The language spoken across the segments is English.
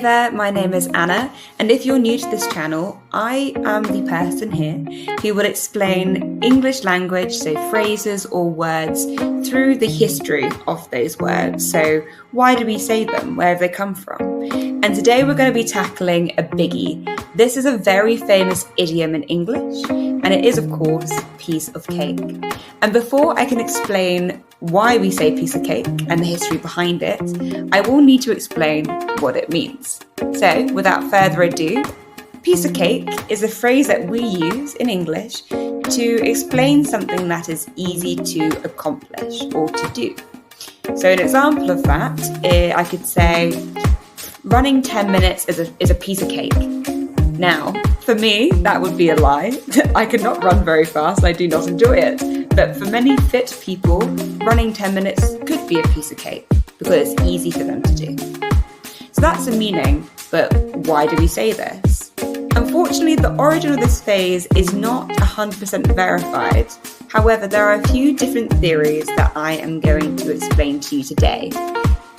there, my name is Anna, and if you're new to this channel, I am the person here who will explain English language, so phrases or words, through the history of those words. So why do we say them? Where have they come from? And today we're going to be tackling a biggie. This is a very famous idiom in English, and it is, of course, piece of cake. And before I can explain why we say piece of cake and the history behind it, I will need to explain what it means. So, without further ado, piece of cake is a phrase that we use in English to explain something that is easy to accomplish or to do. So an example of that, I could say, running 10 minutes is a piece of cake. Now, for me, that would be a lie. I could not run very fast, I do not enjoy it. But for many fit people, running 10 minutes could be a piece of cake because it's easy for them to do. So that's the meaning, but why do we say this? Unfortunately, the origin of this phrase is not 100% verified. However, there are a few different theories that I am going to explain to you today.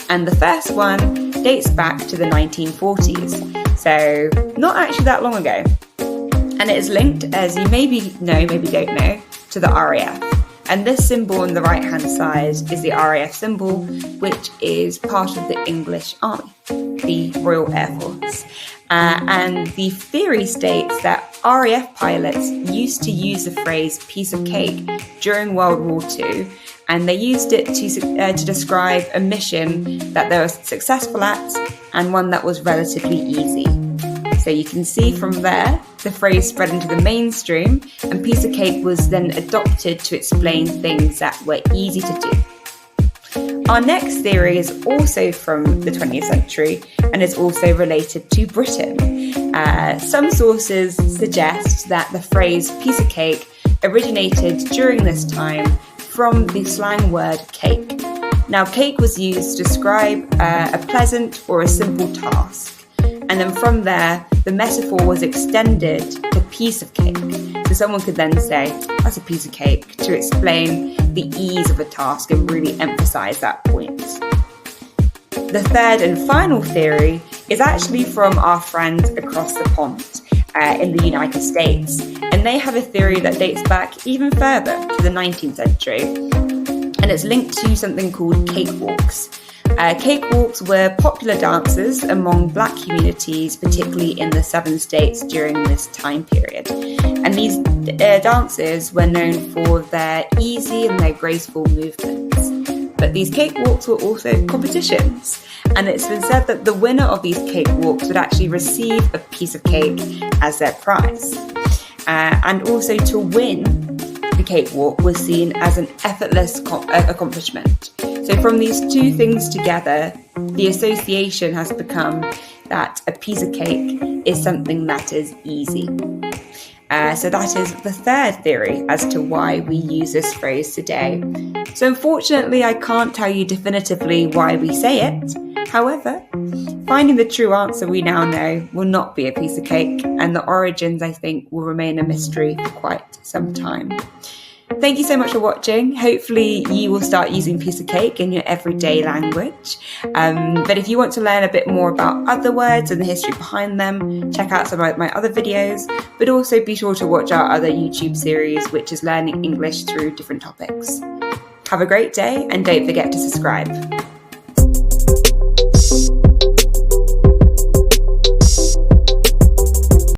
And the first one dates back to the 1940s, so not actually that long ago. And it is linked, as you maybe know, maybe don't know, to the RAF. And this symbol on the right-hand side is the RAF symbol, which is part of the English Army, the Royal Air Force. And the theory states that RAF pilots used to use the phrase piece of cake during World War II, and they used it to describe a mission that they were successful at and one that was relatively easy. So you can see from there, the phrase spread into the mainstream, and piece of cake was then adopted to explain things that were easy to do. Our next theory is also from the 20th century and is also related to Britain. Some sources suggest that the phrase piece of cake originated during this time from the slang word cake. Now, cake was used to describe a pleasant or a simple task. And then from there, the metaphor was extended to piece of cake. So someone could then say, that's a piece of cake, to explain the ease of a task and really emphasize that point. The third and final theory is actually from our friends across the pond in the United States. And they have a theory that dates back even further to the 19th century. And it's linked to something called cakewalks. Cakewalks were popular dances among black communities, particularly in the southern states during this time period. And these dances were known for their easy and their graceful movements. But these cakewalks were also competitions. And it's been said that the winner of these cakewalks would actually receive a piece of cake as their prize. And also to win the cakewalk was seen as an effortless accomplishment. So from these two things together, the association has become that a piece of cake is something that is easy. So that is the third theory as to why we use this phrase today. So unfortunately, I can't tell you definitively why we say it. However, finding the true answer we now know will not be a piece of cake, and the origins, I think, will remain a mystery for quite some time. Thank you so much for watching. Hopefully you will start using piece of cake in your everyday language. But if you want to learn a bit more about other words and the history behind them, check out some of my other videos, but also be sure to watch our other YouTube series, which is learning English through different topics. Have a great day, and don't forget to subscribe.